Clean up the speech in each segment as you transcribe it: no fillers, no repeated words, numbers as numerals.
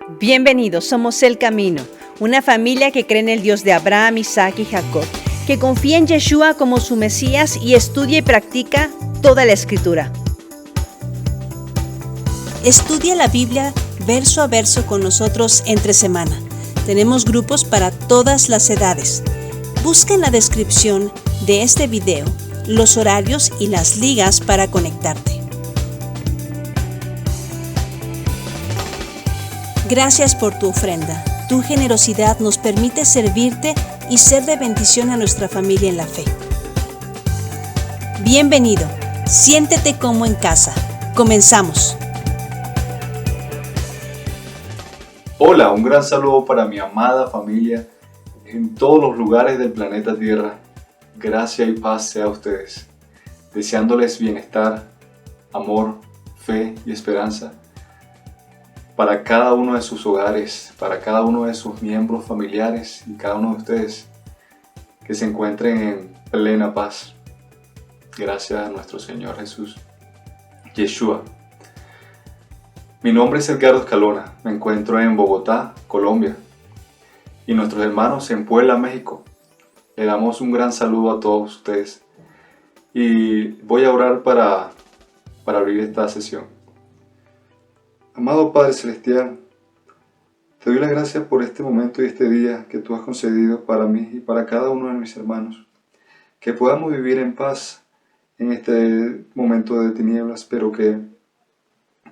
Bienvenidos, somos El Camino, una familia que cree en el Dios de Abraham, Isaac y Jacob, que confía en Yeshua como su Mesías y estudia y practica toda la Escritura. Estudia la Biblia verso a verso con nosotros entre semana. Tenemos grupos para todas las edades. Busca en la descripción de este video los horarios y las ligas para conectarte. Gracias por tu ofrenda. Tu generosidad nos permite servirte y ser de bendición a nuestra familia en la fe. Bienvenido. Siéntete como en casa. Comenzamos. Hola, un gran saludo para mi amada familia en todos los lugares del planeta Tierra. Gracia y paz sea a ustedes. Deseándoles bienestar, amor, fe y esperanza para cada uno de sus hogares, para cada uno de sus miembros familiares y cada uno de ustedes que se encuentren en plena paz. Gracias a nuestro Señor Jesús, Yeshua. Mi nombre es Edgardo Escalona, me encuentro en Bogotá, Colombia, y nuestros hermanos en Puebla, México. Le damos un gran saludo a todos ustedes y voy a orar para abrir esta sesión. Amado Padre Celestial, te doy las gracias por este momento y este día que tú has concedido para mí y para cada uno de mis hermanos. Que podamos vivir en paz en este momento de tinieblas, pero que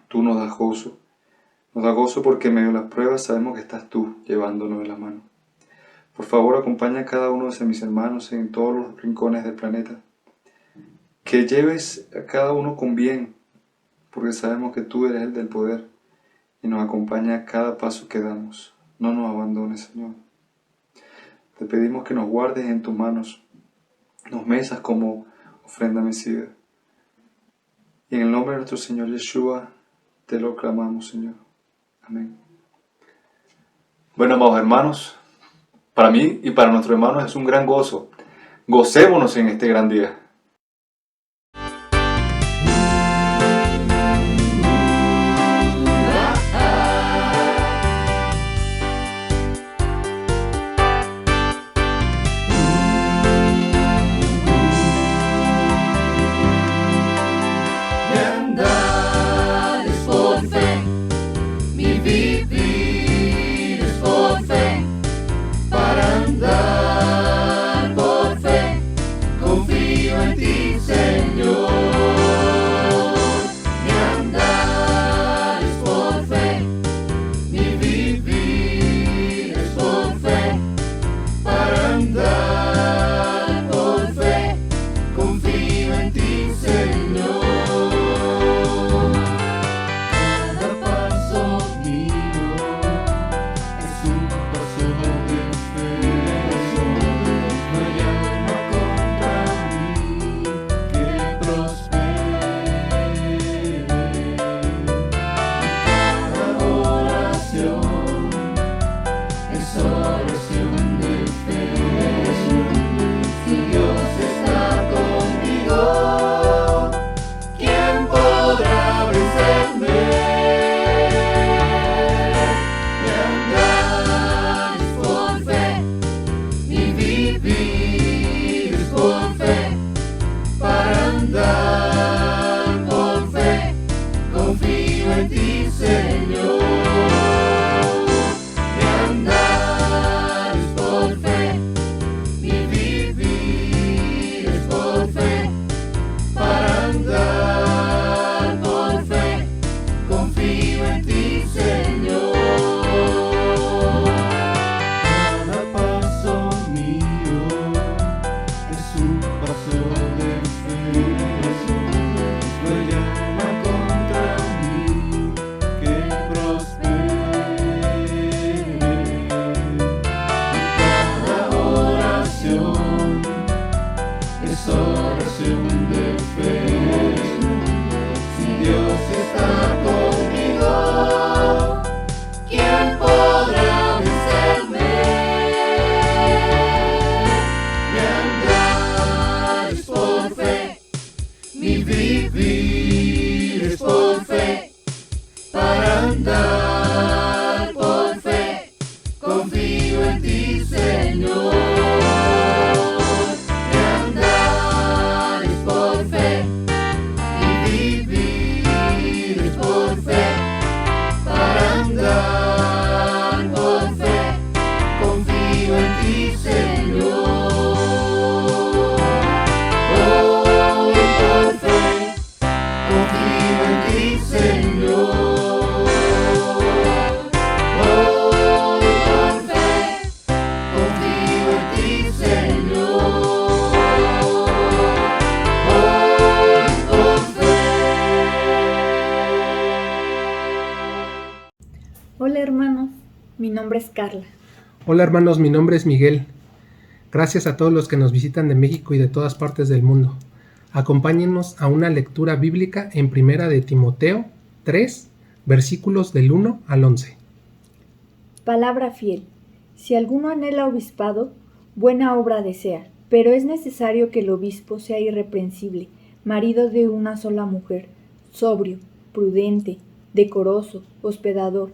tú nos das gozo. Nos da gozo porque en medio de las pruebas sabemos que estás tú llevándonos de la mano. Por favor, acompaña a cada uno de mis hermanos en todos los rincones del planeta. Que lleves a cada uno con bien, porque sabemos que tú eres el del poder y nos acompaña a cada paso que damos. No nos abandones, Señor. Te pedimos que nos guardes en tus manos, nos mesas como ofrenda mecida. Y en el nombre de nuestro Señor Yeshua, te lo clamamos, Señor. Amén. Bueno, amados hermanos, para mí y para nuestros hermanos es un gran gozo. Gocémonos en este gran día. Confío hermanos, mi nombre es Carla. Hola hermanos, mi nombre es Miguel. Gracias a todos los que nos visitan de México y de todas partes del mundo. Acompáñennos a una lectura bíblica en Primera de Timoteo 3, versículos del 1 al 11. Palabra fiel. Si alguno anhela obispado, buena obra desea, pero es necesario que el obispo sea irreprensible, marido de una sola mujer, sobrio, prudente, decoroso, hospedador,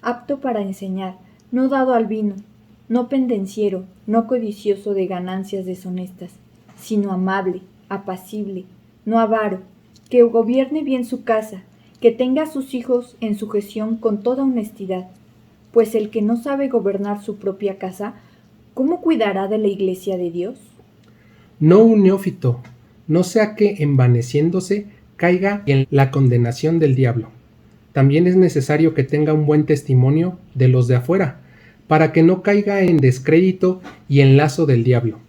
apto para enseñar, no dado al vino, no pendenciero, no codicioso de ganancias deshonestas, sino amable, apacible, no avaro, que gobierne bien su casa, que tenga a sus hijos en sujeción con toda honestidad, pues el que no sabe gobernar su propia casa, ¿cómo cuidará de la iglesia de Dios? No un neófito, no sea que envaneciéndose caiga en la condenación del diablo. También es necesario que tenga un buen testimonio de los de afuera, para que no caiga en descrédito y en lazo del diablo.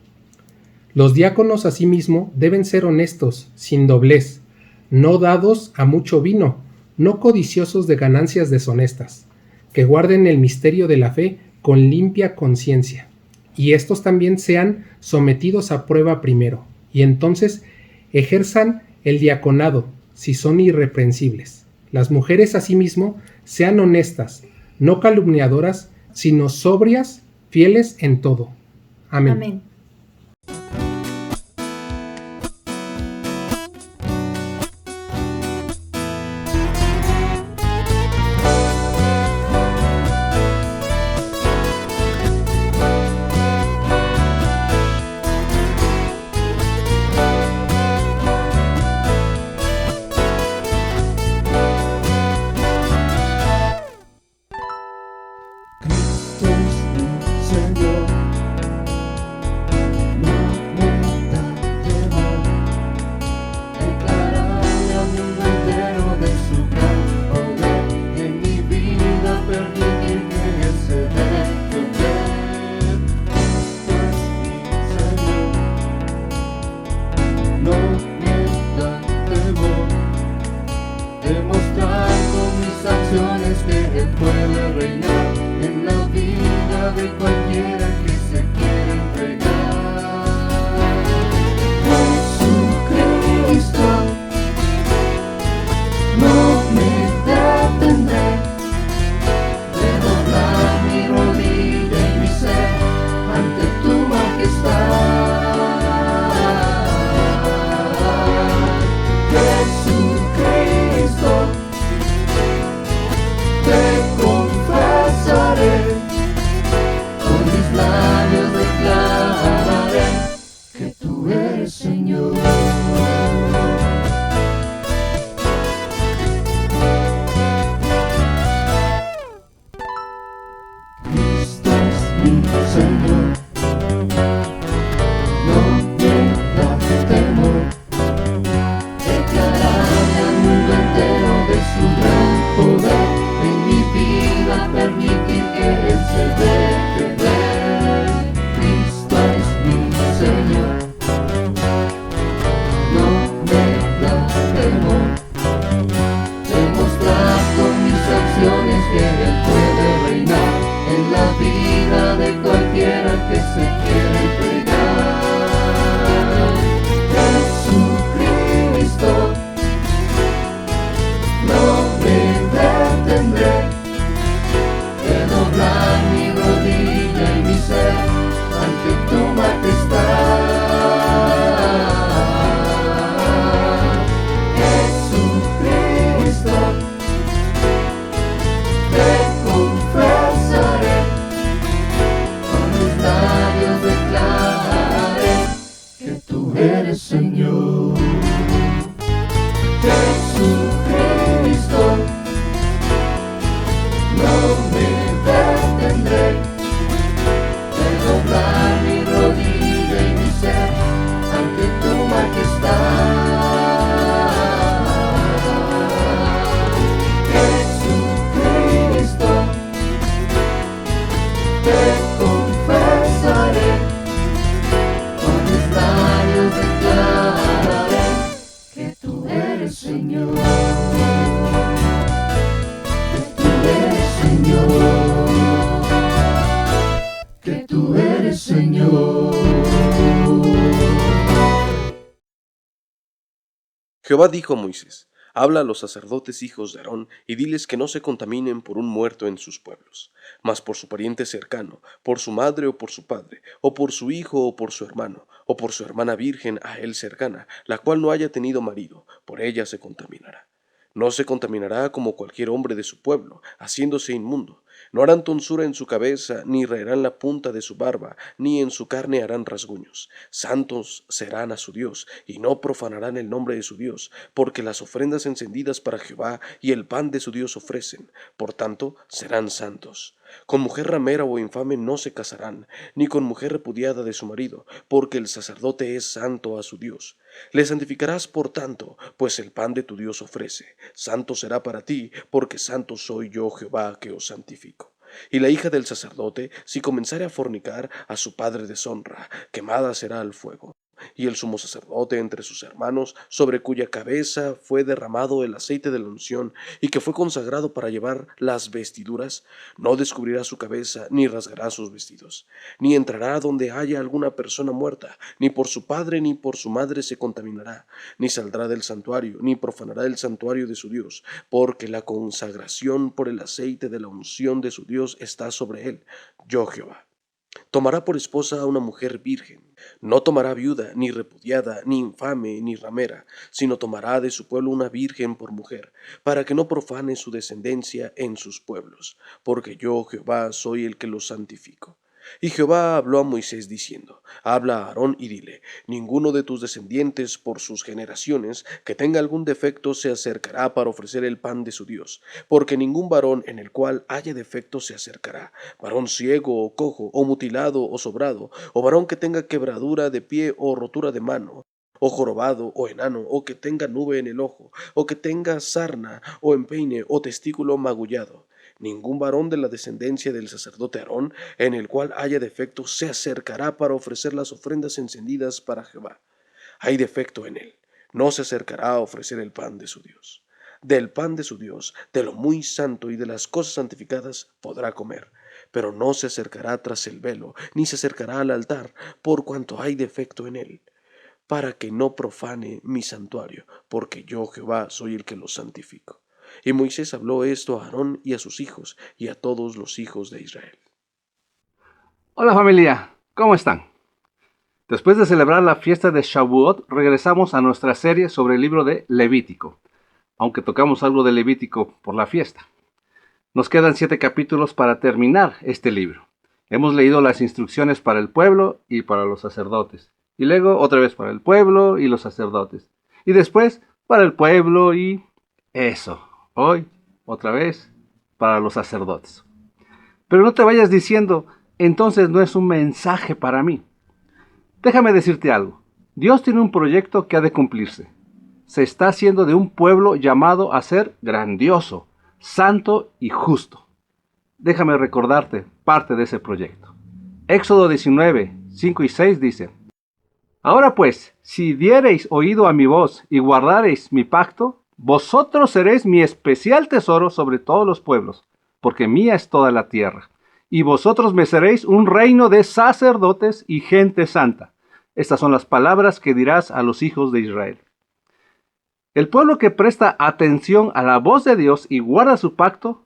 Los diáconos asimismo deben ser honestos, sin doblez, no dados a mucho vino, no codiciosos de ganancias deshonestas, que guarden el misterio de la fe con limpia conciencia, y estos también sean sometidos a prueba primero, y entonces ejerzan el diaconado, si son irreprensibles. Las mujeres asimismo sean honestas, no calumniadoras, sino sobrias, fieles en todo. Amén. Amén. Demostrar con mis acciones que Él puede reinar en la vida de cualquiera que se quiera entregar. Jesucristo, no me detendré de doblar mi rodilla y mi ser ante tu majestad. Te confesaré, con mis labios declararé que tú eres Señor. Cristo es mi Señor, no me da temor declararle al mundo entero de su gran poder. En mi vida permitir que Él se deje ver. Cristo es mi Señor, no me da temor demostrar con mis acciones que Él puede reinar en la vida de cualquiera que se quiera entregar. Jesucristo, no me detendré de Jehová dijo a Moisés: Habla a los sacerdotes hijos de Aarón, y diles que no se contaminen por un muerto en sus pueblos, mas por su pariente cercano, por su madre o por su padre, o por su hijo o por su hermano, o por su hermana virgen a él cercana, la cual no haya tenido marido, por ella se contaminará. No se contaminará como cualquier hombre de su pueblo, haciéndose inmundo. No harán tonsura en su cabeza, ni raerán la punta de su barba, ni en su carne harán rasguños. Santos serán a su Dios, y no profanarán el nombre de su Dios, porque las ofrendas encendidas para Jehová y el pan de su Dios ofrecen. Por tanto, serán santos. Con mujer ramera o infame no se casarán, ni con mujer repudiada de su marido, porque el sacerdote es santo a su Dios. Le santificarás por tanto, pues el pan de tu Dios ofrece. Santo será para ti, porque santo soy yo Jehová que os santifico. Y la hija del sacerdote, si comenzare a fornicar, a su padre deshonra, quemada será al fuego. Y el sumo sacerdote entre sus hermanos, sobre cuya cabeza fue derramado el aceite de la unción, y que fue consagrado para llevar las vestiduras, no descubrirá su cabeza, ni rasgará sus vestidos, ni entrará donde haya alguna persona muerta, ni por su padre ni por su madre se contaminará, ni saldrá del santuario, ni profanará el santuario de su Dios, porque la consagración por el aceite de la unción de su Dios está sobre él, yo Jehová. Tomará por esposa a una mujer virgen. No tomará viuda, ni repudiada, ni infame, ni ramera, sino tomará de su pueblo una virgen por mujer, para que no profane su descendencia en sus pueblos, porque yo Jehová soy el que los santifico. Y Jehová habló a Moisés diciendo: Habla a Aarón y dile: Ninguno de tus descendientes por sus generaciones que tenga algún defecto se acercará para ofrecer el pan de su Dios, porque ningún varón en el cual haya defecto se acercará, varón ciego o cojo, o mutilado o sobrado, o varón que tenga quebradura de pie o rotura de mano, o jorobado, o enano, o que tenga nube en el ojo, o que tenga sarna, o empeine, o testículo magullado. Ningún varón de la descendencia del sacerdote Aarón, en el cual haya defecto, se acercará para ofrecer las ofrendas encendidas para Jehová. Hay defecto en él, no se acercará a ofrecer el pan de su Dios. Del pan de su Dios, de lo muy santo y de las cosas santificadas podrá comer, pero no se acercará tras el velo, ni se acercará al altar, por cuanto hay defecto en él, para que no profane mi santuario, porque yo Jehová soy el que lo santifico. Y Moisés habló esto a Aarón y a sus hijos y a todos los hijos de Israel. Hola familia, ¿cómo están? Después de celebrar la fiesta de Shavuot, regresamos a nuestra serie sobre el libro de Levítico, aunque tocamos algo de Levítico por la fiesta. Nos quedan 7 capítulos para terminar este libro. Hemos leído las instrucciones para el pueblo y para los sacerdotes, y luego otra vez para el pueblo y los sacerdotes, y después para el pueblo y eso. Hoy, otra vez, para los sacerdotes. Pero no te vayas diciendo: entonces no es un mensaje para mí. Déjame decirte algo. Dios tiene un proyecto que ha de cumplirse. Se está haciendo de un pueblo llamado a ser grandioso, santo y justo. Déjame recordarte parte de ese proyecto. Éxodo 19, 5 y 6 dice: Ahora pues, si diereis oído a mi voz y guardareis mi pacto, vosotros seréis mi especial tesoro sobre todos los pueblos, porque mía es toda la tierra. Y vosotros me seréis un reino de sacerdotes y gente santa. Estas son las palabras que dirás a los hijos de Israel. El pueblo que presta atención a la voz de Dios y guarda su pacto,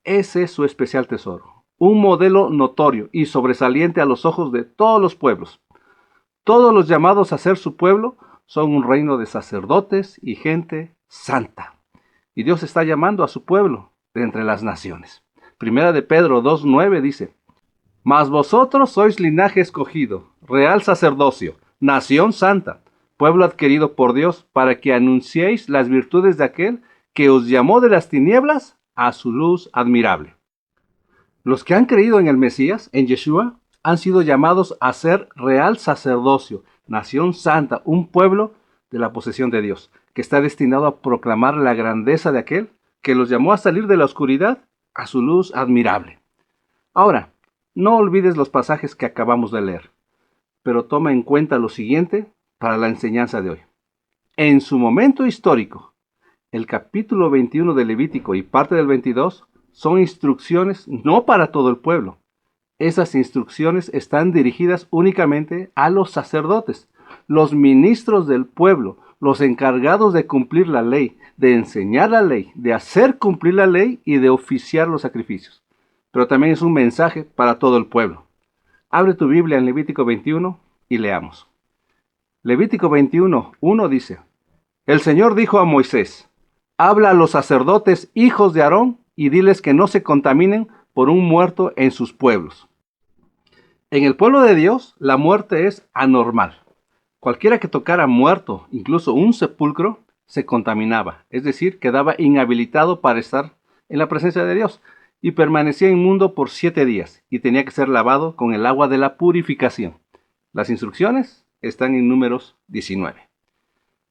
ese es su especial tesoro. Un modelo notorio y sobresaliente a los ojos de todos los pueblos. Todos los llamados a ser su pueblo son un reino de sacerdotes y gente santa. Y Dios está llamando a su pueblo de entre las naciones. Primera de Pedro 2:9 dice: Mas vosotros sois linaje escogido, real sacerdocio, nación santa, pueblo adquirido por Dios, para que anunciéis las virtudes de aquel que os llamó de las tinieblas a su luz admirable. Los que han creído en el Mesías, en Yeshua, han sido llamados a ser real sacerdocio, nación santa, un pueblo de la posesión de Dios, que está destinado a proclamar la grandeza de aquel que los llamó a salir de la oscuridad a su luz admirable. Ahora, no olvides los pasajes que acabamos de leer, pero toma en cuenta lo siguiente para la enseñanza de hoy. En su momento histórico, el capítulo 21 de Levítico y parte del 22 son instrucciones no para todo el pueblo. Esas instrucciones están dirigidas únicamente a los sacerdotes, los ministros del pueblo, los encargados de cumplir la ley, de enseñar la ley, de hacer cumplir la ley y de oficiar los sacrificios. Pero también es un mensaje para todo el pueblo. Abre tu Biblia en Levítico 21 y leamos. Levítico 21, 1 dice: El Señor dijo a Moisés: habla a los sacerdotes, hijos de Aarón, y diles que no se contaminen por un muerto en sus pueblos. En el pueblo de Dios, la muerte es anormal. Cualquiera que tocara muerto, incluso un sepulcro, se contaminaba, es decir, quedaba inhabilitado para estar en la presencia de Dios, y permanecía inmundo por 7 días, y tenía que ser lavado con el agua de la purificación. Las instrucciones están en Números 19.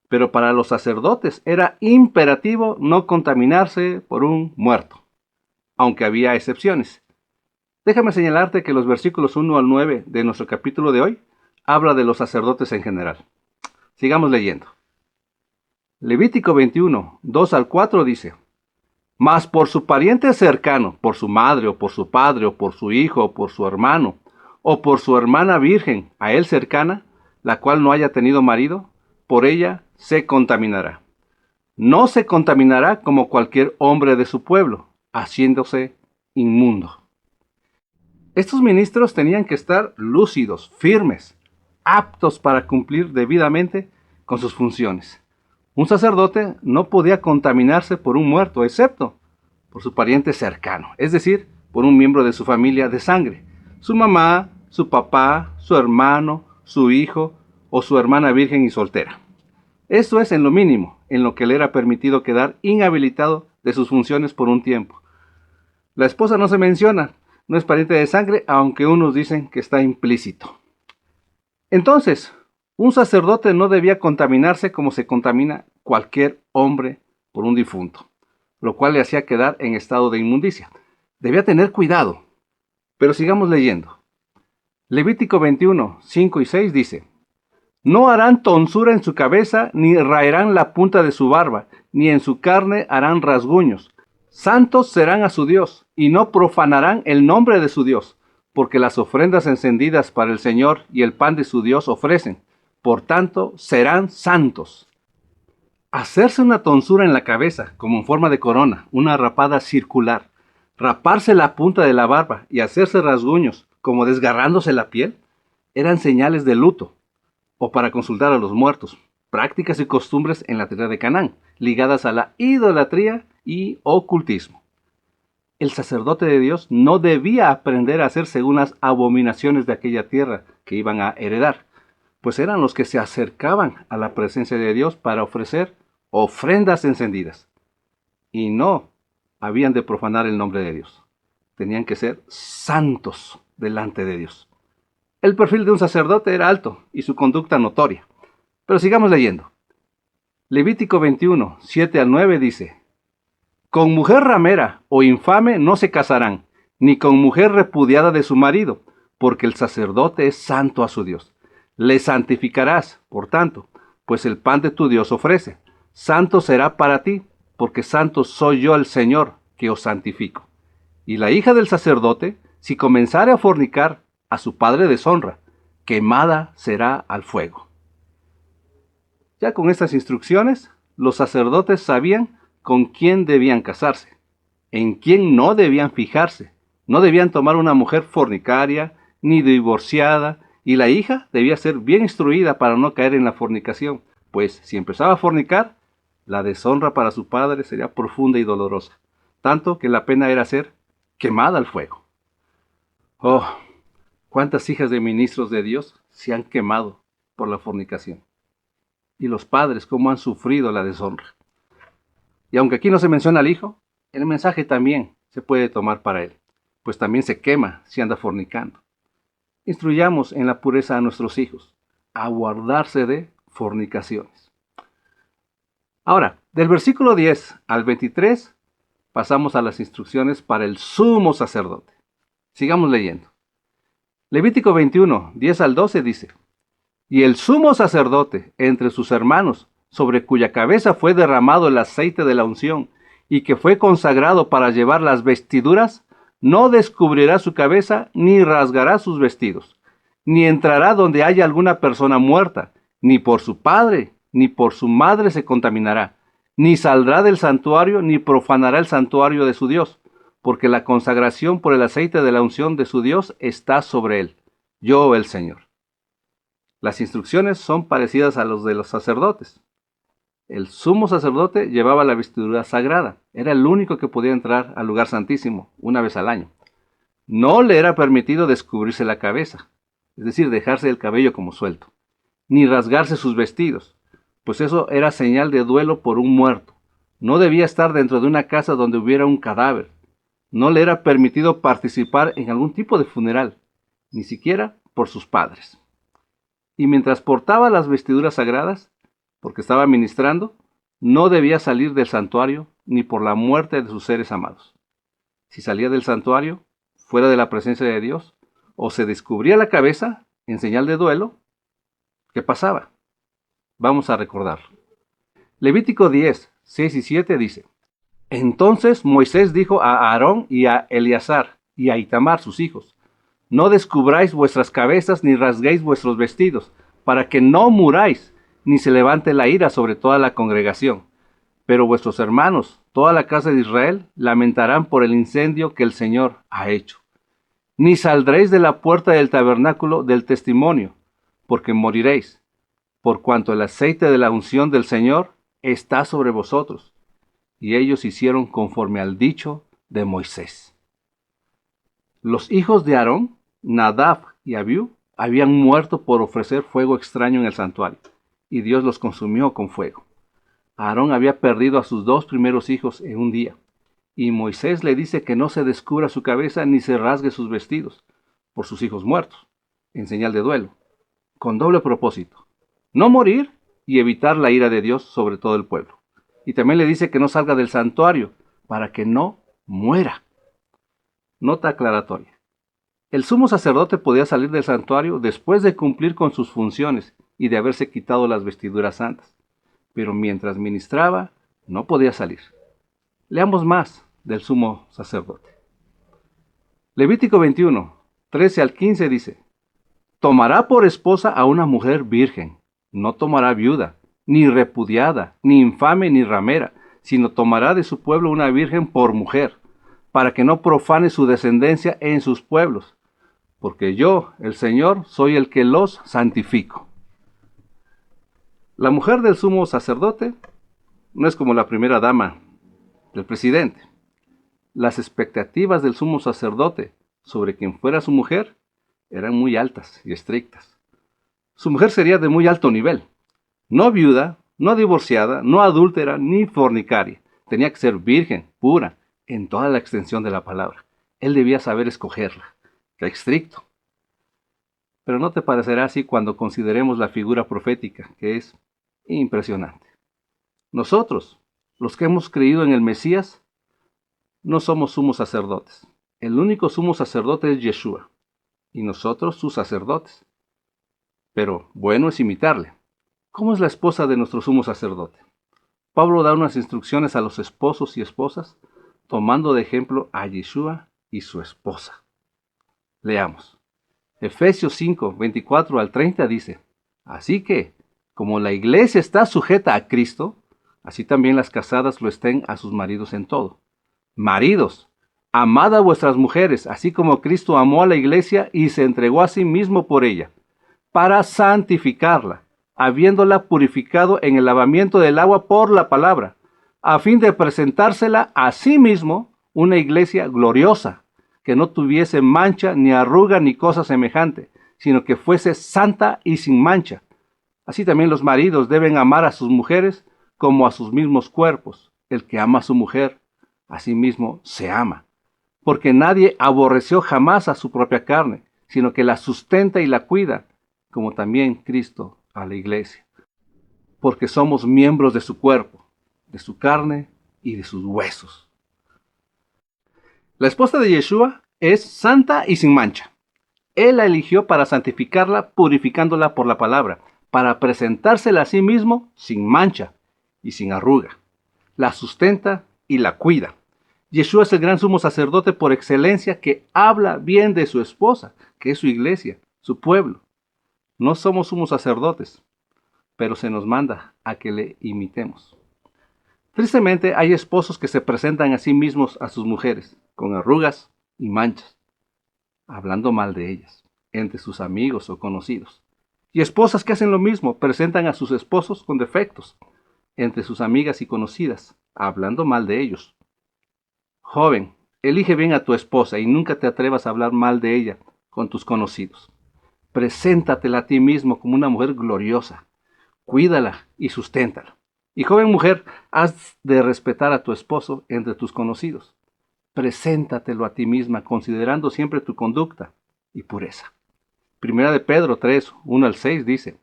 Pero para los sacerdotes era imperativo no contaminarse por un muerto, aunque había excepciones. Déjame señalarte que los versículos 1 al 9 de nuestro capítulo de hoy habla de los sacerdotes en general. Sigamos leyendo. Levítico 21, 2 al 4 dice: Mas por su pariente cercano, por su madre o por su padre o por su hijo o por su hermano o por su hermana virgen a él cercana, la cual no haya tenido marido, por ella se contaminará. No se contaminará como cualquier hombre de su pueblo, haciéndose inmundo. Estos ministros tenían que estar lúcidos, firmes, aptos para cumplir debidamente con sus funciones. Un sacerdote no podía contaminarse por un muerto, excepto por su pariente cercano, es decir, por un miembro de su familia de sangre, su mamá, su papá, su hermano, su hijo o su hermana virgen y soltera. Esto es en lo mínimo, en lo que le era permitido quedar inhabilitado de sus funciones por un tiempo. La esposa no se menciona, no es pariente de sangre, aunque unos dicen que está implícito. Entonces, un sacerdote no debía contaminarse como se contamina cualquier hombre por un difunto, lo cual le hacía quedar en estado de inmundicia. Debía tener cuidado. Pero sigamos leyendo. Levítico 21, 5 y 6 dice: No harán tonsura en su cabeza, ni raerán la punta de su barba, ni en su carne harán rasguños. Santos serán a su Dios, y no profanarán el nombre de su Dios, porque las ofrendas encendidas para el Señor y el pan de su Dios ofrecen. Por tanto, serán santos. Hacerse una tonsura en la cabeza, como en forma de corona, una rapada circular, raparse la punta de la barba y hacerse rasguños, como desgarrándose la piel, eran señales de luto, o para consultar a los muertos, prácticas y costumbres en la tierra de Canaán, ligadas a la idolatría y ocultismo. El sacerdote de Dios no debía aprender a hacer según las abominaciones de aquella tierra que iban a heredar, pues eran los que se acercaban a la presencia de Dios para ofrecer ofrendas encendidas. Y no habían de profanar el nombre de Dios. Tenían que ser santos delante de Dios. El perfil de un sacerdote era alto y su conducta notoria. Pero sigamos leyendo. Levítico 21, 7 al 9 dice: Con mujer ramera o infame no se casarán, ni con mujer repudiada de su marido, porque el sacerdote es santo a su Dios. Le santificarás, por tanto, pues el pan de tu Dios ofrece. Santo será para ti, porque santo soy yo el Señor, que os santifico. Y la hija del sacerdote, si comenzare a fornicar, a su padre deshonra, quemada será al fuego. Ya con estas instrucciones, los sacerdotes sabían con quién debían casarse, en quién no debían fijarse. No debían tomar una mujer fornicaria, ni divorciada, y la hija debía ser bien instruida para no caer en la fornicación, pues si empezaba a fornicar, la deshonra para su padre sería profunda y dolorosa, tanto que la pena era ser quemada al fuego. Oh, cuántas hijas de ministros de Dios se han quemado por la fornicación. Y los padres cómo han sufrido la deshonra. Y aunque aquí no se menciona al hijo, el mensaje también se puede tomar para él, pues también se quema si anda fornicando. Instruyamos en la pureza a nuestros hijos, a guardarse de fornicaciones. Ahora, del versículo 10 al 23, pasamos a las instrucciones para el sumo sacerdote. Sigamos leyendo. Levítico 21, 10 al 12 dice: Y el sumo sacerdote entre sus hermanos, sobre cuya cabeza fue derramado el aceite de la unción, y que fue consagrado para llevar las vestiduras, no descubrirá su cabeza, ni rasgará sus vestidos, ni entrará donde haya alguna persona muerta, ni por su padre, ni por su madre se contaminará, ni saldrá del santuario, ni profanará el santuario de su Dios, porque la consagración por el aceite de la unción de su Dios está sobre él. Yo, el Señor. Las instrucciones son parecidas a los de los sacerdotes. El sumo sacerdote llevaba la vestidura sagrada. Era el único que podía entrar al lugar santísimo una vez al año. No le era permitido descubrirse la cabeza, es decir, dejarse el cabello como suelto, ni rasgarse sus vestidos, pues eso era señal de duelo por un muerto. No debía estar dentro de una casa donde hubiera un cadáver. No le era permitido participar en algún tipo de funeral, ni siquiera por sus padres. Y mientras portaba las vestiduras sagradas, porque estaba ministrando, no debía salir del santuario ni por la muerte de sus seres amados. Si salía del santuario, fuera de la presencia de Dios, o se descubría la cabeza en señal de duelo, ¿qué pasaba? Vamos a recordarlo. Levítico 10, 6 y 7 dice: Entonces Moisés dijo a Aarón y a Eleazar y a Itamar sus hijos: No descubráis vuestras cabezas ni rasguéis vuestros vestidos, para que no muráis, ni se levante la ira sobre toda la congregación. Pero vuestros hermanos, toda la casa de Israel, lamentarán por el incendio que el Señor ha hecho. Ni saldréis de la puerta del tabernáculo del testimonio, porque moriréis, por cuanto el aceite de la unción del Señor está sobre vosotros. Y ellos hicieron conforme al dicho de Moisés. Los hijos de Aarón, Nadab y Abiú, habían muerto por ofrecer fuego extraño en el santuario, y Dios los consumió con fuego. Aarón había perdido a sus 2 primeros hijos en un día, y Moisés le dice que no se descubra su cabeza ni se rasgue sus vestidos por sus hijos muertos, en señal de duelo, con doble propósito: no morir y evitar la ira de Dios sobre todo el pueblo. Y también le dice que no salga del santuario para que no muera. Nota aclaratoria: el sumo sacerdote podía salir del santuario después de cumplir con sus funciones y de haberse quitado las vestiduras santas, pero mientras ministraba no podía salir. Leamos más del sumo sacerdote. Levítico 21, 13 al 15 dice: Tomará por esposa a una mujer virgen, no tomará viuda, ni repudiada, ni infame, ni ramera, sino tomará de su pueblo una virgen por mujer, para que no profane su descendencia en sus pueblos, porque yo, el Señor, soy el que los santifico. La mujer del sumo sacerdote no es como la primera dama del presidente. Las expectativas del sumo sacerdote sobre quien fuera su mujer eran muy altas y estrictas. Su mujer sería de muy alto nivel, no viuda, no divorciada, no adúltera, ni fornicaria. Tenía que ser virgen, pura, en toda la extensión de la palabra. Él debía saber escogerla. Qué estricto. Pero no te parecerá así cuando consideremos la figura profética, que es impresionante. Nosotros, los que hemos creído en el Mesías, no somos sumos sacerdotes. El único sumo sacerdote es Yeshua, y nosotros sus sacerdotes. Pero bueno es imitarle. ¿Cómo es la esposa de nuestro sumo sacerdote? Pablo da unas instrucciones a los esposos y esposas, tomando de ejemplo a Yeshua y su esposa. Leamos. Efesios 5, 24 al 30 dice: Así que, como la iglesia está sujeta a Cristo, así también las casadas lo estén a sus maridos en todo. Maridos, amad a vuestras mujeres, así como Cristo amó a la iglesia y se entregó a sí mismo por ella, para santificarla, habiéndola purificado en el lavamiento del agua por la palabra, a fin de presentársela a sí mismo una iglesia gloriosa, que no tuviese mancha, ni arruga, ni cosa semejante, sino que fuese santa y sin mancha. Así también los maridos deben amar a sus mujeres como a sus mismos cuerpos. El que ama a su mujer, a sí mismo se ama. Porque nadie aborreció jamás a su propia carne, sino que la sustenta y la cuida, como también Cristo a la iglesia. Porque somos miembros de su cuerpo, de su carne y de sus huesos. La esposa de Yeshua es santa y sin mancha. Él la eligió para santificarla, purificándola por la palabra, para presentársela a sí mismo sin mancha y sin arruga. La sustenta y la cuida. Yeshua es el gran sumo sacerdote por excelencia que habla bien de su esposa, que es su iglesia, su pueblo. No somos sumos sacerdotes, pero se nos manda a que le imitemos. Tristemente, hay esposos que se presentan a sí mismos a sus mujeres, con arrugas y manchas, hablando mal de ellas, entre sus amigos o conocidos. Y esposas que hacen lo mismo, presentan a sus esposos con defectos, entre sus amigas y conocidas, hablando mal de ellos. Joven, elige bien a tu esposa y nunca te atrevas a hablar mal de ella con tus conocidos. Preséntatela a ti mismo como una mujer gloriosa. Cuídala y susténtala. Y joven mujer, has de respetar a tu esposo entre tus conocidos. Preséntatelo a ti misma, considerando siempre tu conducta y pureza. Primera de Pedro 3, 1 al 6 dice: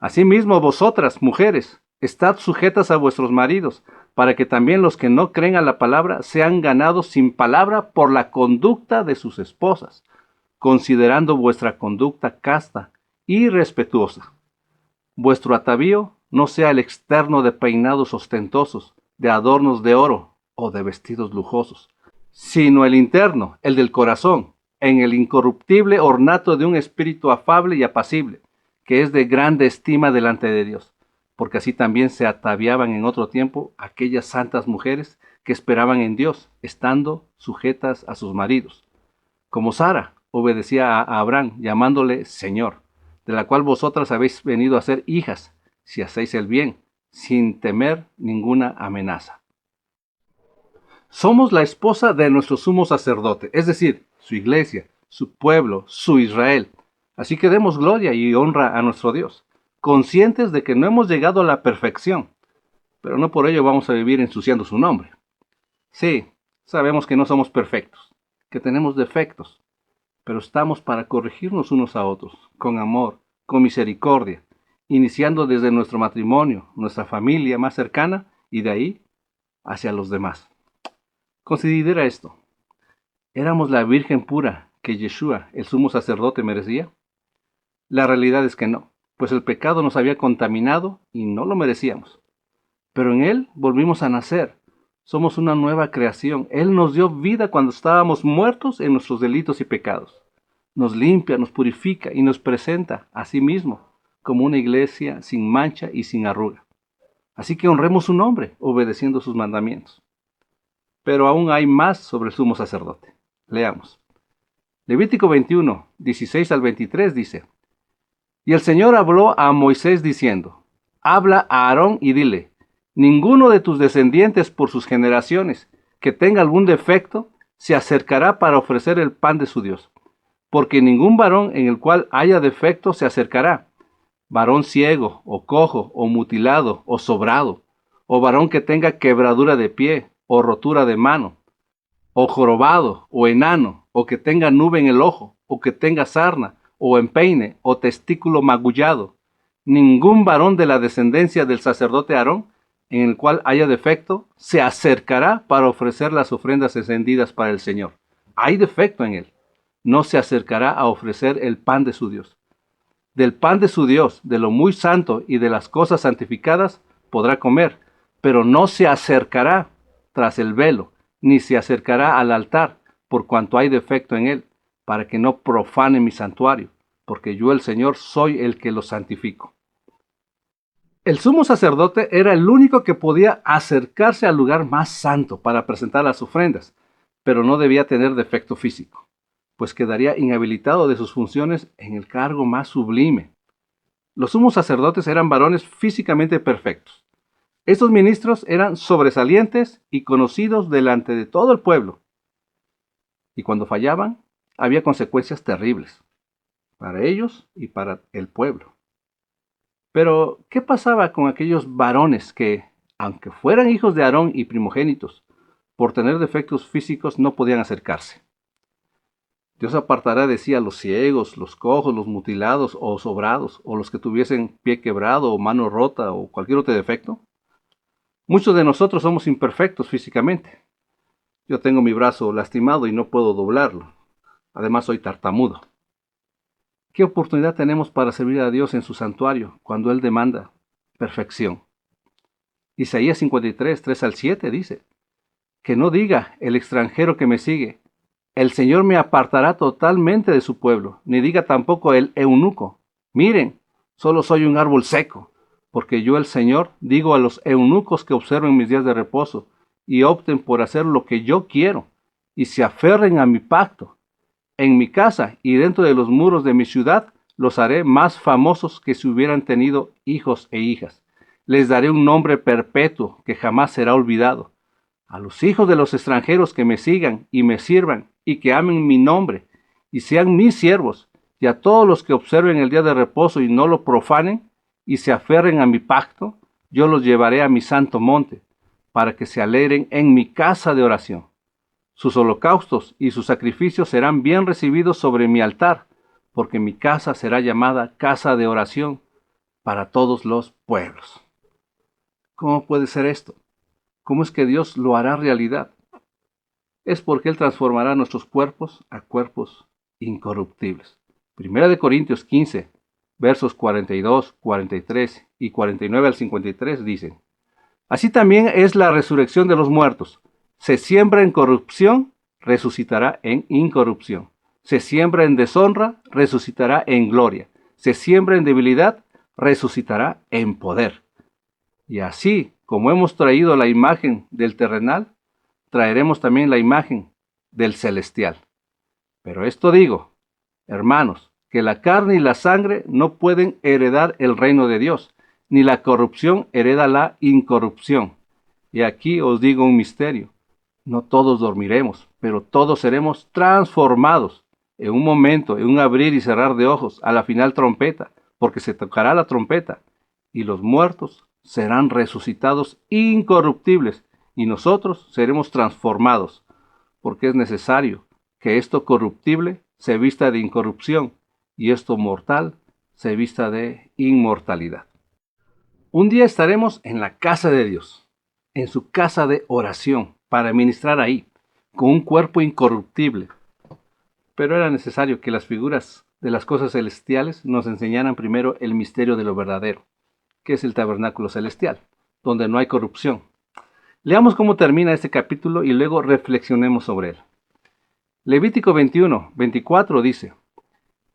Asimismo vosotras, mujeres, estad sujetas a vuestros maridos, para que también los que no creen a la palabra sean ganados sin palabra por la conducta de sus esposas, considerando vuestra conducta casta y respetuosa. Vuestro atavío no sea el externo de peinados ostentosos, de adornos de oro o de vestidos lujosos, sino el interno, el del corazón, en el incorruptible ornato de un espíritu afable y apacible, que es de grande estima delante de Dios, porque así también se ataviaban en otro tiempo aquellas santas mujeres que esperaban en Dios, estando sujetas a sus maridos, como Sara obedecía a Abraham, llamándole Señor, de la cual vosotras habéis venido a ser hijas, si hacéis el bien, sin temer ninguna amenaza. Somos la esposa de nuestro sumo sacerdote, es decir, su iglesia, su pueblo, su Israel. Así que demos gloria y honra a nuestro Dios, conscientes de que no hemos llegado a la perfección, pero no por ello vamos a vivir ensuciando su nombre. Sí, sabemos que no somos perfectos, que tenemos defectos, pero estamos para corregirnos unos a otros, con amor, con misericordia, iniciando desde nuestro matrimonio, nuestra familia más cercana y de ahí hacia los demás. Considera esto. ¿Éramos la Virgen pura que Yeshua, el sumo sacerdote, merecía? La realidad es que no, pues el pecado nos había contaminado y no lo merecíamos. Pero en Él volvimos a nacer. Somos una nueva creación. Él nos dio vida cuando estábamos muertos en nuestros delitos y pecados. Nos limpia, nos purifica y nos presenta a sí mismo como una iglesia sin mancha y sin arruga. Así que honremos su nombre, obedeciendo sus mandamientos. Pero aún hay más sobre el sumo sacerdote. Leamos. Levítico 21, 16 al 23 dice: Y el Señor habló a Moisés diciendo: Habla a Aarón y dile: Ninguno de tus descendientes por sus generaciones que tenga algún defecto se acercará para ofrecer el pan de su Dios, porque ningún varón en el cual haya defecto se acercará, varón ciego, o cojo, o mutilado, o sobrado, o varón que tenga quebradura de pie, o rotura de mano, o jorobado, o enano, o que tenga nube en el ojo, o que tenga sarna, o empeine, o testículo magullado. Ningún varón de la descendencia del sacerdote Aarón, en el cual haya defecto, se acercará para ofrecer las ofrendas encendidas para el Señor. Hay defecto en él. No se acercará a ofrecer el pan de su Dios. Del pan de su Dios, de lo muy santo y de las cosas santificadas, podrá comer, pero no se acercará tras el velo, ni se acercará al altar, por cuanto hay defecto en él, para que no profane mi santuario, porque yo el Señor soy el que lo santifico. El sumo sacerdote era el único que podía acercarse al lugar más santo para presentar las ofrendas, pero no debía tener defecto físico, pues quedaría inhabilitado de sus funciones en el cargo más sublime. Los sumos sacerdotes eran varones físicamente perfectos. Estos ministros eran sobresalientes y conocidos delante de todo el pueblo. Y cuando fallaban, había consecuencias terribles, para ellos y para el pueblo. Pero, ¿qué pasaba con aquellos varones que, aunque fueran hijos de Aarón y primogénitos, por tener defectos físicos no podían acercarse? Dios apartará de sí a los ciegos, los cojos, los mutilados o sobrados, o los que tuviesen pie quebrado o mano rota o cualquier otro defecto. Muchos de nosotros somos imperfectos físicamente. Yo tengo mi brazo lastimado y no puedo doblarlo. Además soy tartamudo. ¿Qué oportunidad tenemos para servir a Dios en su santuario cuando Él demanda perfección? Isaías 53, 3 al 7 dice: Que no diga el extranjero que me sigue: El Señor me apartará totalmente de su pueblo, ni diga tampoco el eunuco: Miren, solo soy un árbol seco, porque yo el Señor digo a los eunucos que observen mis días de reposo y opten por hacer lo que yo quiero y se aferren a mi pacto. En mi casa y dentro de los muros de mi ciudad los haré más famosos que si hubieran tenido hijos e hijas. Les daré un nombre perpetuo que jamás será olvidado. A los hijos de los extranjeros que me sigan y me sirvan y que amen mi nombre y sean mis siervos, y a todos los que observen el día de reposo y no lo profanen y se aferren a mi pacto, yo los llevaré a mi santo monte, para que se alegren en mi casa de oración. Sus holocaustos y sus sacrificios serán bien recibidos sobre mi altar, porque mi casa será llamada casa de oración para todos los pueblos. ¿Cómo puede ser esto? ¿Cómo es que Dios lo hará realidad? Es porque Él transformará nuestros cuerpos a cuerpos incorruptibles. Primera de Corintios 15, versos 42, 43 y 49 al 53 dicen: Así también es la resurrección de los muertos. Se siembra en corrupción, resucitará en incorrupción. Se siembra en deshonra, resucitará en gloria. Se siembra en debilidad, resucitará en poder. Y así como hemos traído la imagen del terrenal, traeremos también la imagen del celestial. Pero esto digo, hermanos, que la carne y la sangre no pueden heredar el reino de Dios, ni la corrupción hereda la incorrupción. Y aquí os digo un misterio: no todos dormiremos, pero todos seremos transformados en un momento, en un abrir y cerrar de ojos, a la final trompeta, porque se tocará la trompeta, y los muertos serán resucitados incorruptibles, y nosotros seremos transformados, porque es necesario que esto corruptible se vista de incorrupción, y esto mortal se vista de inmortalidad. Un día estaremos en la casa de Dios, en su casa de oración, para ministrar ahí, con un cuerpo incorruptible. Pero era necesario que las figuras de las cosas celestiales nos enseñaran primero el misterio de lo verdadero, que es el tabernáculo celestial, donde no hay corrupción. Leamos cómo termina este capítulo y luego reflexionemos sobre él. Levítico 21, 24 dice: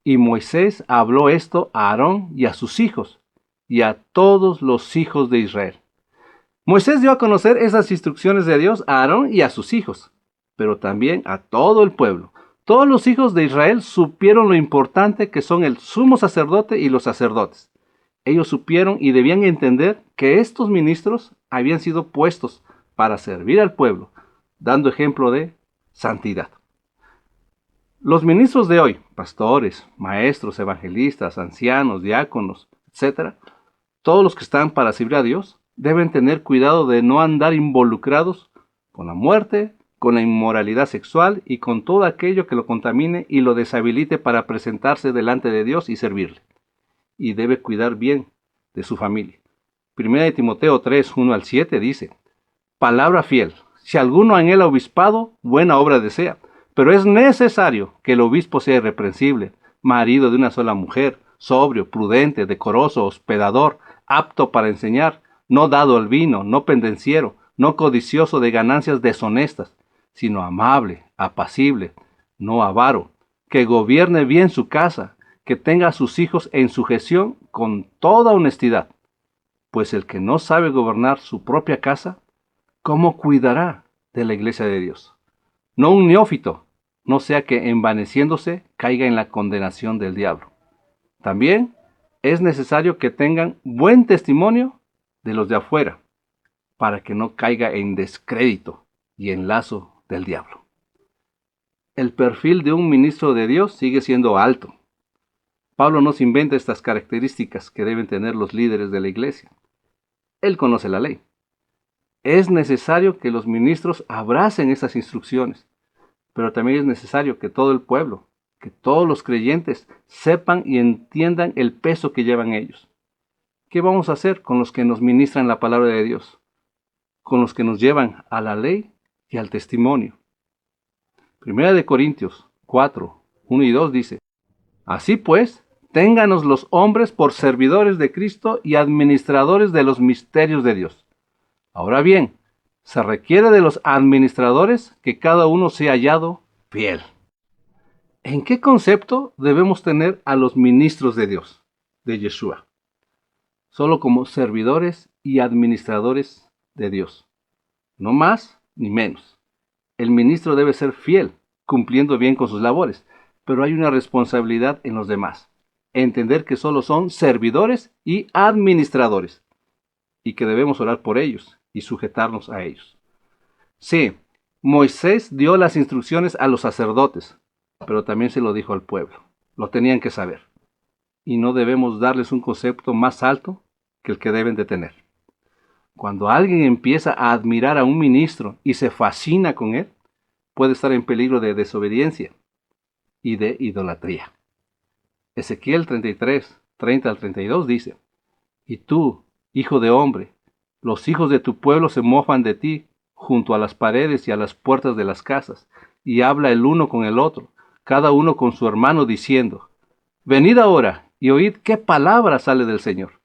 Y Moisés habló esto a Aarón y a sus hijos, y a todos los hijos de Israel. Moisés dio a conocer esas instrucciones de Dios a Aarón y a sus hijos, pero también a todo el pueblo. Todos los hijos de Israel supieron lo importante que son el sumo sacerdote y los sacerdotes. Ellos supieron y debían entender que estos ministros habían sido puestos para servir al pueblo, dando ejemplo de santidad. Los ministros de hoy, pastores, maestros, evangelistas, ancianos, diáconos, etc., todos los que están para servir a Dios, deben tener cuidado de no andar involucrados con la muerte, con la inmoralidad sexual y con todo aquello que lo contamine y lo deshabilite para presentarse delante de Dios y servirle. Y debe cuidar bien de su familia. Primera de Timoteo 3, 1 al 7 dice: Palabra fiel, si alguno anhela obispado, buena obra desea, pero es necesario que el obispo sea irreprensible, marido de una sola mujer, sobrio, prudente, decoroso, hospedador, apto para enseñar, no dado al vino, no pendenciero, no codicioso de ganancias deshonestas, sino amable, apacible, no avaro, que gobierne bien su casa, que tenga a sus hijos en sujeción con toda honestidad. Pues el que no sabe gobernar su propia casa, ¿cómo cuidará de la iglesia de Dios? No un neófito, no sea que envaneciéndose caiga en la condenación del diablo. También es necesario que tengan buen testimonio de los de afuera, para que no caiga en descrédito y en lazo del diablo. El perfil de un ministro de Dios sigue siendo alto. Pablo nos inventa estas características que deben tener los líderes de la iglesia. Él conoce la ley. Es necesario que los ministros abracen esas instrucciones, pero también es necesario que todo el pueblo, que todos los creyentes sepan y entiendan el peso que llevan ellos. ¿Qué vamos a hacer con los que nos ministran la palabra de Dios? Con los que nos llevan a la ley y al testimonio. Primera de Corintios 4, 1 y 2 dice: Así pues, ténganos los hombres por servidores de Cristo y administradores de los misterios de Dios. Ahora bien, se requiere de los administradores que cada uno sea hallado fiel. ¿En qué concepto debemos tener a los ministros de Dios, de Yeshua? solo como servidores y administradores de Dios. No más ni menos. El ministro debe ser fiel, cumpliendo bien con sus labores, pero hay una responsabilidad en los demás. Entender que solo son servidores y administradores, y que debemos orar por ellos y sujetarnos a ellos. Sí, Moisés dio las instrucciones a los sacerdotes, pero también se lo dijo al pueblo. Lo tenían que saber. Y no debemos darles un concepto más alto que el que deben de tener. Cuando alguien empieza a admirar a un ministro y se fascina con él, puede estar en peligro de desobediencia y de idolatría. Ezequiel 33, 30 al 32 dice: Y tú, hijo de hombre, los hijos de tu pueblo se mofan de ti junto a las paredes y a las puertas de las casas, y habla el uno con el otro, cada uno con su hermano, diciendo: Venid ahora y oíd qué palabra sale del Señor.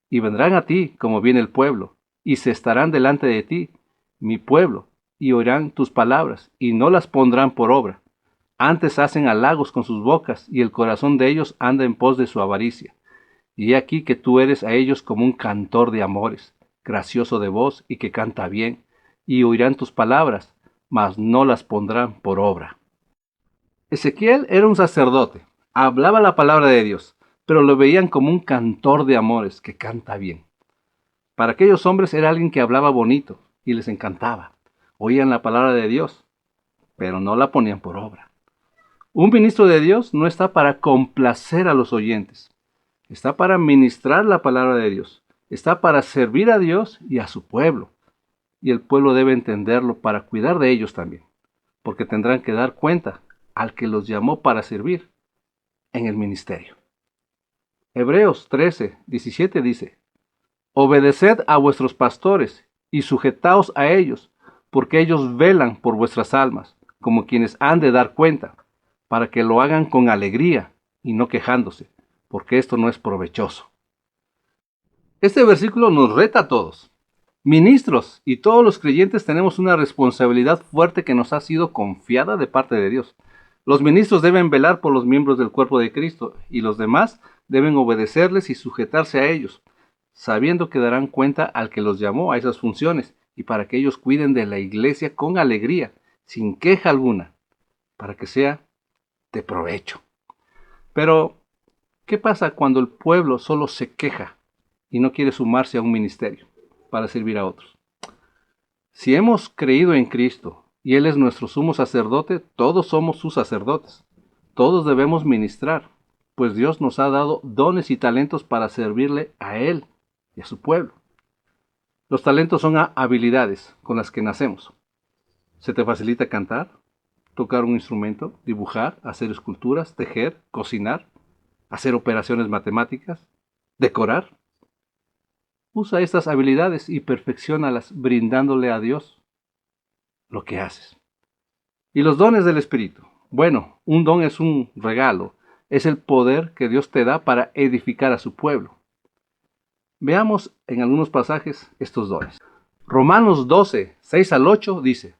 Y vendrán a ti como viene el pueblo, y se estarán delante de ti, mi pueblo, y oirán tus palabras, y no las pondrán por obra. Antes hacen halagos con sus bocas, y el corazón de ellos anda en pos de su avaricia. Y he aquí que tú eres a ellos como un cantor de amores, gracioso de voz y que canta bien, y oirán tus palabras, mas no las pondrán por obra. Ezequiel era un sacerdote, hablaba la palabra de Dios, pero lo veían como un cantor de amores que canta bien. Para aquellos hombres era alguien que hablaba bonito y les encantaba. Oían la palabra de Dios, pero no la ponían por obra. Un ministro de Dios no está para complacer a los oyentes, está para ministrar la palabra de Dios, está para servir a Dios y a su pueblo. Y el pueblo debe entenderlo para cuidar de ellos también, porque tendrán que dar cuenta al que los llamó para servir en el ministerio. Hebreos 13, 17 dice: Obedeced a vuestros pastores y sujetaos a ellos, porque ellos velan por vuestras almas, como quienes han de dar cuenta, para que lo hagan con alegría y no quejándose, porque esto no es provechoso. Este versículo nos reta a todos. Ministros y todos los creyentes tenemos una responsabilidad fuerte que nos ha sido confiada de parte de Dios. Los ministros deben velar por los miembros del cuerpo de Cristo y los demás deben obedecerles y sujetarse a ellos, sabiendo que darán cuenta al que los llamó a esas funciones y para que ellos cuiden de la iglesia con alegría, sin queja alguna, para que sea de provecho. Pero, ¿qué pasa cuando el pueblo solo se queja y no quiere sumarse a un ministerio para servir a otros? Si hemos creído en Cristo y Él es nuestro sumo sacerdote, todos somos sus sacerdotes. Todos debemos ministrar, pues Dios nos ha dado dones y talentos para servirle a Él y a su pueblo. Los talentos son habilidades con las que nacemos. ¿Se te facilita cantar, tocar un instrumento, dibujar, hacer esculturas, tejer, cocinar, hacer operaciones matemáticas, decorar? Usa estas habilidades y perfecciónalas brindándole a Dios lo que haces. Y los dones del Espíritu. Bueno, un don es un regalo, es el poder que Dios te da para edificar a su pueblo. Veamos en algunos pasajes estos dones. Romanos 12, 6 al 8 dice: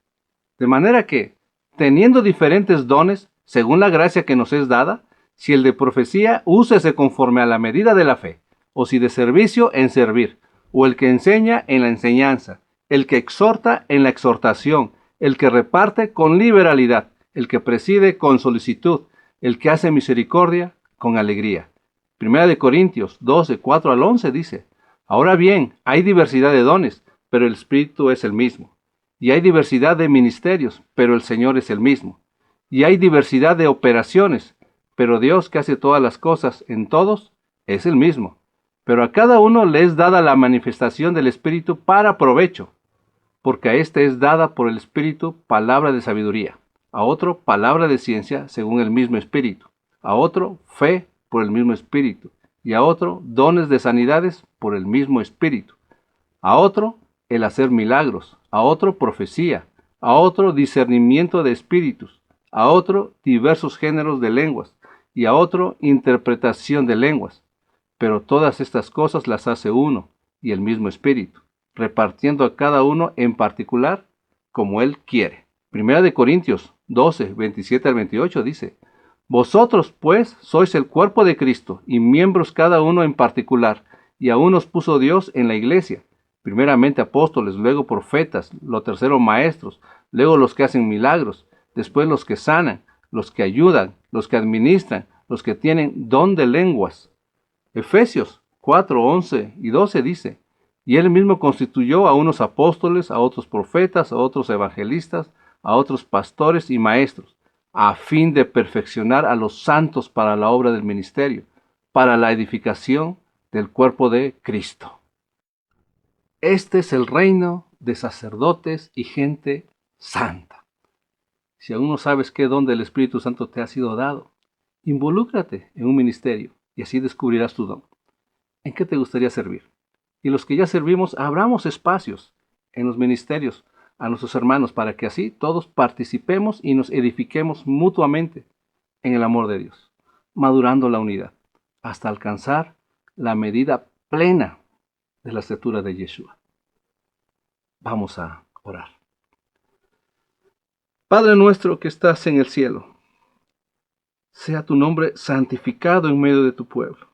De manera que, teniendo diferentes dones, según la gracia que nos es dada, si el de profecía, úsese conforme a la medida de la fe, o si de servicio, en servir, o el que enseña, en la enseñanza, el que exhorta, en la exhortación, el que reparte, con liberalidad, el que preside, con solicitud, el que hace misericordia, con alegría. Primera de Corintios 12, 4 al 11 dice: Ahora bien, hay diversidad de dones, pero el Espíritu es el mismo. Y hay diversidad de ministerios, pero el Señor es el mismo. Y hay diversidad de operaciones, pero Dios, que hace todas las cosas en todos, es el mismo. Pero a cada uno le es dada la manifestación del Espíritu para provecho, porque a éste es dada por el Espíritu palabra de sabiduría, a otro palabra de ciencia según el mismo Espíritu, a otro fe por el mismo Espíritu, y a otro dones de sanidades por el mismo Espíritu, a otro el hacer milagros, a otro profecía, a otro discernimiento de espíritus, a otro diversos géneros de lenguas, y a otro interpretación de lenguas. Pero todas estas cosas las hace uno y el mismo Espíritu, repartiendo a cada uno en particular como Él quiere. Primera de Corintios 12, 27 al 28 dice: Vosotros, pues, sois el cuerpo de Cristo y miembros cada uno en particular, y a unos puso Dios en la iglesia, primeramente apóstoles, luego profetas, lo tercero maestros, luego los que hacen milagros, después los que sanan, los que ayudan, los que administran, los que tienen don de lenguas. Efesios 4, 11 y 12 dice, y él mismo constituyó a unos apóstoles, a otros profetas, a otros evangelistas, a otros pastores y maestros, a fin de perfeccionar a los santos para la obra del ministerio, para la edificación del cuerpo de Cristo. Este es el reino de sacerdotes y gente santa. Si aún no sabes qué don del Espíritu Santo te ha sido dado, involúcrate en un ministerio y así descubrirás tu don. ¿En qué te gustaría servir? Y los que ya servimos, abramos espacios en los ministerios a nuestros hermanos para que así todos participemos y nos edifiquemos mutuamente en el amor de Dios, madurando la unidad hasta alcanzar la medida plena de la estatura de Yeshua. Vamos a orar. Padre nuestro que estás en el cielo, sea tu nombre santificado en medio de tu pueblo.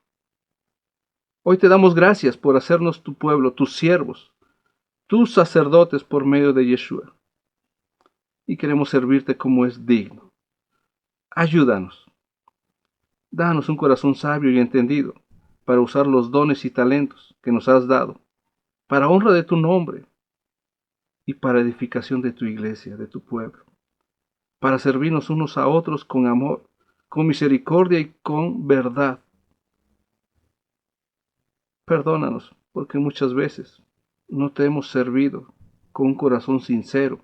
Hoy te damos gracias por hacernos tu pueblo, tus siervos, tus sacerdotes por medio de Yeshua. Y queremos servirte como es digno. Ayúdanos. Danos un corazón sabio y entendido para usar los dones y talentos que nos has dado, para honra de tu nombre y para edificación de tu iglesia, de tu pueblo, para servirnos unos a otros con amor, con misericordia y con verdad. Perdónanos, porque muchas veces no te hemos servido con un corazón sincero,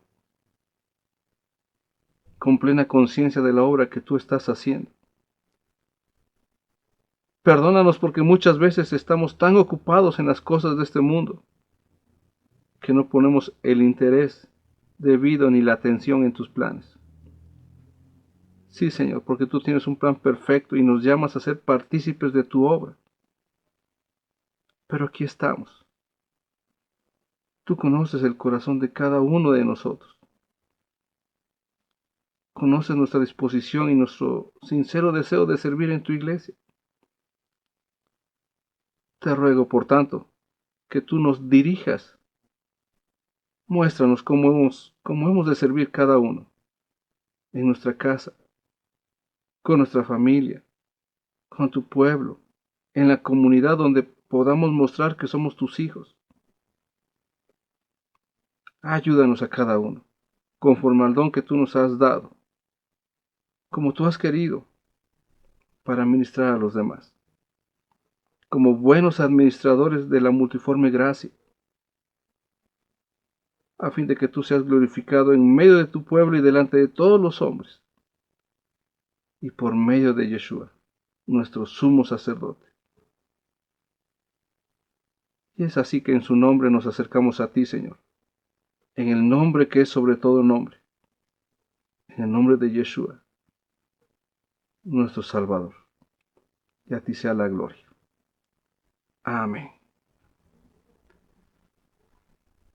con plena conciencia de la obra que tú estás haciendo. Perdónanos porque muchas veces estamos tan ocupados en las cosas de este mundo que no ponemos el interés debido ni la atención en tus planes. Sí, Señor, porque tú tienes un plan perfecto y nos llamas a ser partícipes de tu obra. Pero aquí estamos. Tú conoces el corazón de cada uno de nosotros. Conoces nuestra disposición y nuestro sincero deseo de servir en tu iglesia. Te ruego, por tanto, que tú nos dirijas. Muéstranos cómo hemos de servir cada uno, en nuestra casa, con nuestra familia, con tu pueblo, en la comunidad donde podamos mostrar que somos tus hijos. Ayúdanos a cada uno, conforme al don que tú nos has dado, como tú has querido, para ministrar a los demás, como buenos administradores de la multiforme gracia, a fin de que tú seas glorificado en medio de tu pueblo y delante de todos los hombres, y por medio de Yeshua, nuestro sumo sacerdote. Y es así que en su nombre nos acercamos a ti, Señor, en el nombre que es sobre todo nombre, en el nombre de Yeshua, nuestro Salvador. Y a ti sea la gloria. Amén.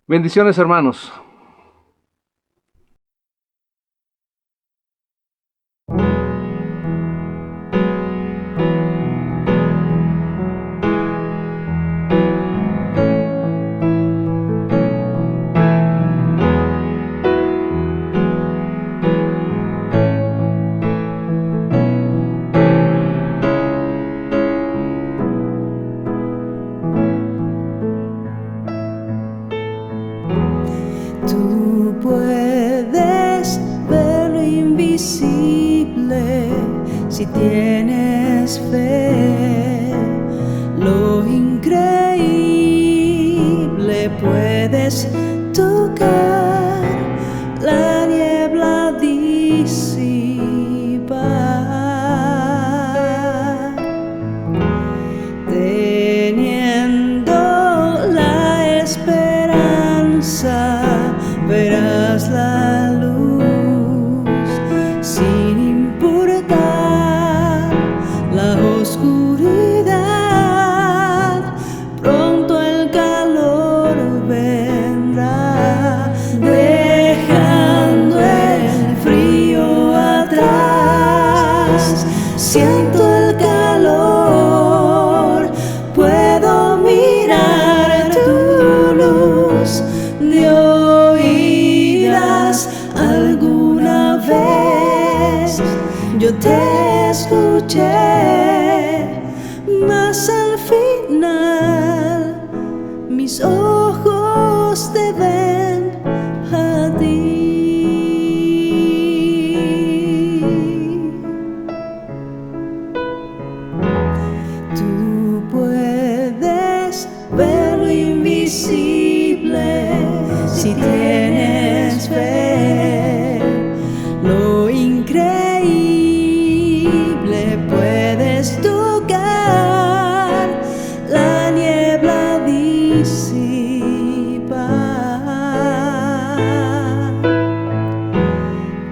Bendiciones, hermanos. Tú puedes ver lo invisible si tienes fe. Lo increíble puedes tocar, la niebla disipar. Teniendo la esperanza, verás la luz sin importar la oscuridad. Pronto el calor vendrá, dejando el frío atrás. Siento el calor, puedo mirar escuché, mas al final mis ojos te ven a ti. Tú puedes ver lo invisible si tienes fe, lo increíble puedes tocar, la niebla disipar,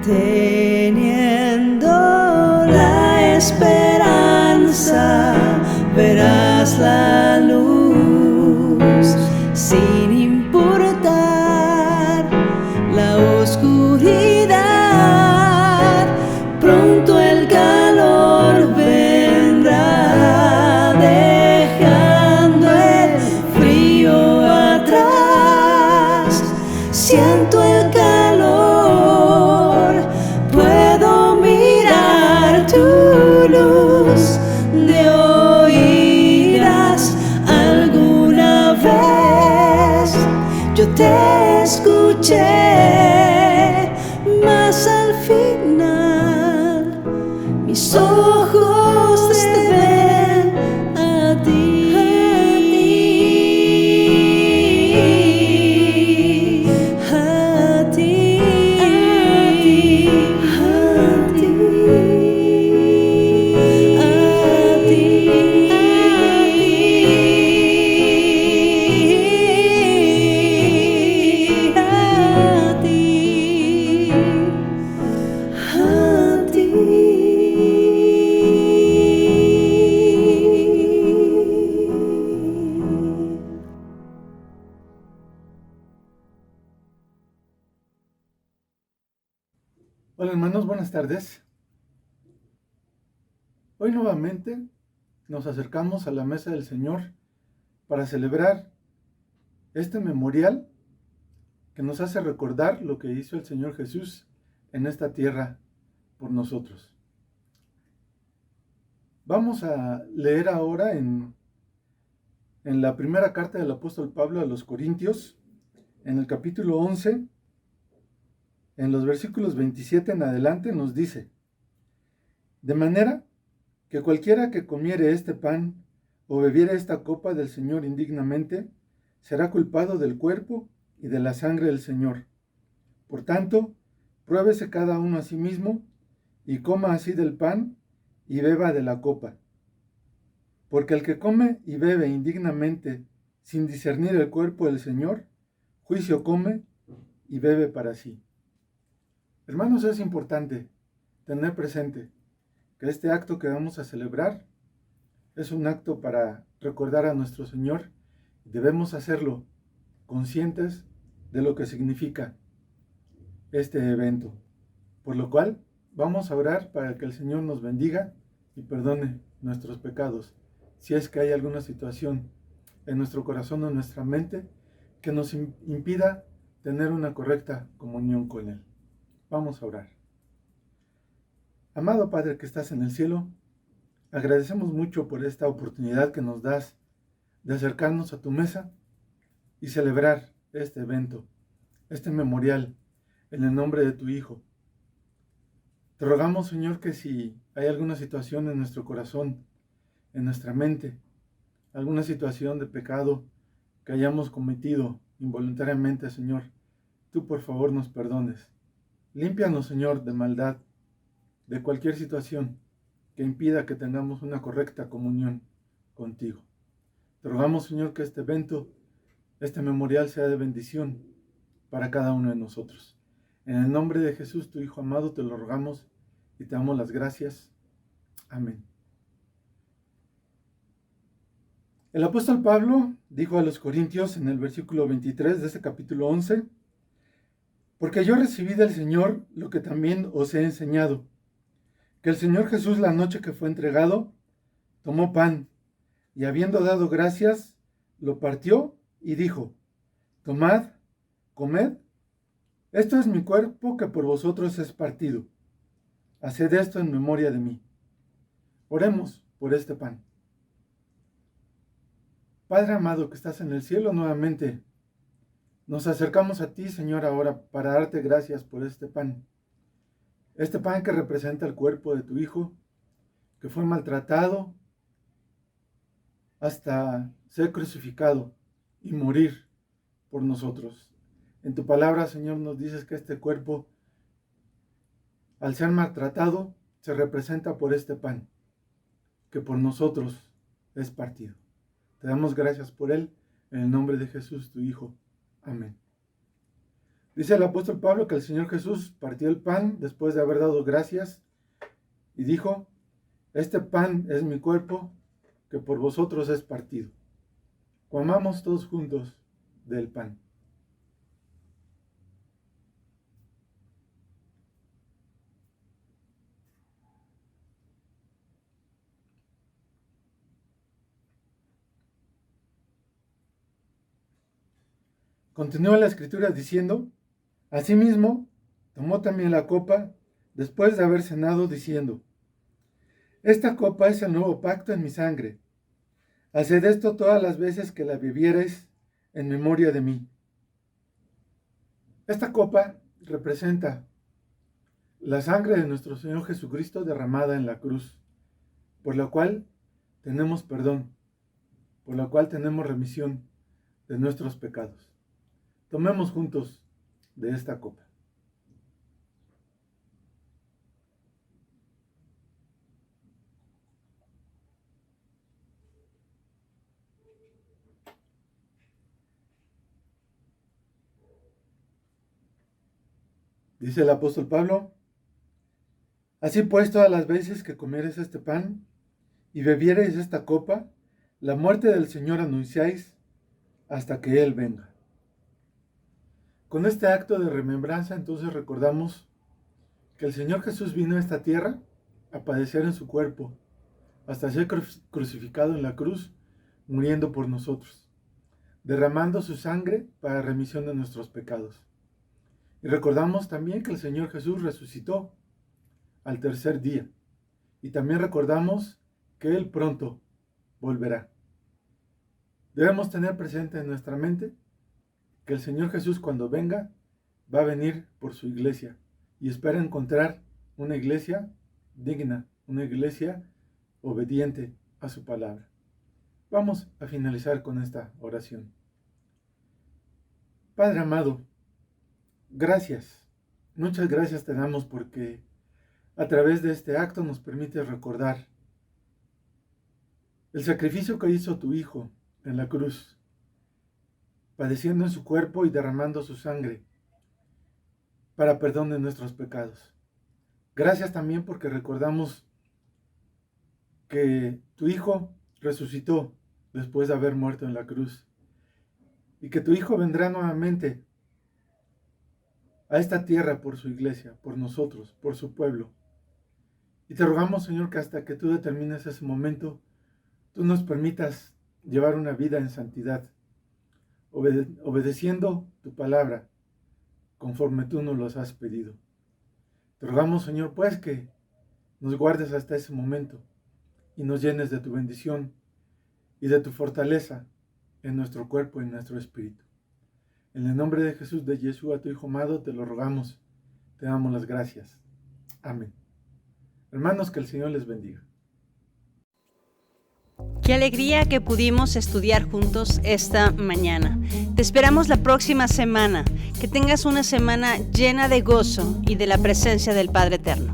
teniendo la esperanza verás la luz sin importar la oscuridad. Pronto el calor vendrá, dejando el frío atrás. Siento el calor, puedo mirar tu luz de oídas alguna vez. Yo te escuché, mas al final mis ojos te ven a ti, a ti, a ti, a ti, Hola hermanos, buenas tardes. Hoy nuevamente nos acercamos a la mesa del Señor para celebrar este memorial que nos hace recordar lo que hizo el Señor Jesús en esta tierra por nosotros. Vamos a leer ahora en la primera carta del apóstol Pablo a los Corintios, en el capítulo 11, en los versículos 27 en adelante, nos dice: de manera que cualquiera que comiere este pan o bebiere esta copa del Señor indignamente, será culpado del cuerpo y de la sangre del Señor. Por tanto, pruébese cada uno a sí mismo, y coma así del pan y beba de la copa. Porque el que come y bebe indignamente, sin discernir el cuerpo del Señor, juicio come y bebe para sí. Hermanos, es importante tener presente que este acto que vamos a celebrar es un acto para recordar a nuestro Señor. Debemos hacerlo conscientes de lo que significa este evento. Por lo cual, vamos a orar para que el Señor nos bendiga y perdone nuestros pecados, si es que hay alguna situación en nuestro corazón o en nuestra mente que nos impida tener una correcta comunión con Él. Vamos a orar. Amado Padre que estás en el cielo, agradecemos mucho por esta oportunidad que nos das de acercarnos a tu mesa y celebrar este evento, este memorial, en el nombre de tu Hijo. Te rogamos, Señor, que si hay alguna situación en nuestro corazón, en nuestra mente, alguna situación de pecado que hayamos cometido involuntariamente, Señor, tú por favor nos perdones. Límpianos, Señor, de maldad, de cualquier situación que impida que tengamos una correcta comunión contigo. Te rogamos, Señor, que este evento, este memorial sea de bendición para cada uno de nosotros. En el nombre de Jesús, tu Hijo amado, te lo rogamos y te damos las gracias. Amén. El apóstol Pablo dijo a los Corintios en el versículo 23 de este capítulo 11: porque yo recibí del Señor lo que también os he enseñado, que el Señor Jesús, la noche que fue entregado, tomó pan, y habiendo dado gracias, lo partió y dijo: tomad, comed, esto es mi cuerpo que por vosotros es partido. Haced esto en memoria de mí. Oremos por este pan. Padre amado que estás en el cielo, nuevamente nos acercamos a ti, Señor, ahora para darte gracias por este pan. Este pan que representa el cuerpo de tu Hijo, que fue maltratado hasta ser crucificado y morir por nosotros. En tu palabra, Señor, nos dices que este cuerpo, al ser maltratado, se representa por este pan, que por nosotros es partido. Te damos gracias por él, en el nombre de Jesús, tu Hijo. Amén. Dice el apóstol Pablo que el Señor Jesús partió el pan después de haber dado gracias y dijo: este pan es mi cuerpo que por vosotros es partido. Comamos todos juntos del pan. Continúa la escritura diciendo: asimismo, tomó también la copa después de haber cenado, diciendo: esta copa es el nuevo pacto en mi sangre. Haced esto todas las veces que la bebiereis en memoria de mí. Esta copa representa la sangre de nuestro Señor Jesucristo derramada en la cruz, por la cual tenemos perdón, por la cual tenemos remisión de nuestros pecados. Tomemos juntos de esta copa. Dice el apóstol Pablo: así pues, todas las veces que comiereis este pan y bebiereis esta copa, la muerte del Señor anunciáis hasta que Él venga. Con este acto de remembranza, entonces recordamos que el Señor Jesús vino a esta tierra a padecer en su cuerpo, hasta ser crucificado en la cruz, muriendo por nosotros, derramando su sangre para remisión de nuestros pecados. Y recordamos también que el Señor Jesús resucitó al tercer día. Y también recordamos que Él pronto volverá. Debemos tener presente en nuestra mente que el Señor Jesús, cuando venga, va a venir por su iglesia y espera encontrar una iglesia digna, una iglesia obediente a su palabra. Vamos a finalizar con esta oración. Padre amado, gracias, muchas gracias te damos porque a través de este acto nos permite recordar el sacrificio que hizo tu Hijo en la cruz, padeciendo en su cuerpo y derramando su sangre para perdón de nuestros pecados. Gracias también porque recordamos que tu Hijo resucitó después de haber muerto en la cruz y que tu Hijo vendrá nuevamente a esta tierra por su iglesia, por nosotros, por su pueblo. Y te rogamos, Señor, que hasta que tú determines ese momento, tú nos permitas llevar una vida en santidad, obedeciendo tu palabra, conforme tú nos los has pedido. Te rogamos, Señor, pues que nos guardes hasta ese momento y nos llenes de tu bendición y de tu fortaleza en nuestro cuerpo y en nuestro espíritu. En el nombre de Jesús de Yeshua, tu Hijo amado, te lo rogamos, te damos las gracias. Amén. Hermanos, que el Señor les bendiga. Qué alegría que pudimos estudiar juntos esta mañana. Te esperamos la próxima semana. Que tengas una semana llena de gozo y de la presencia del Padre Eterno.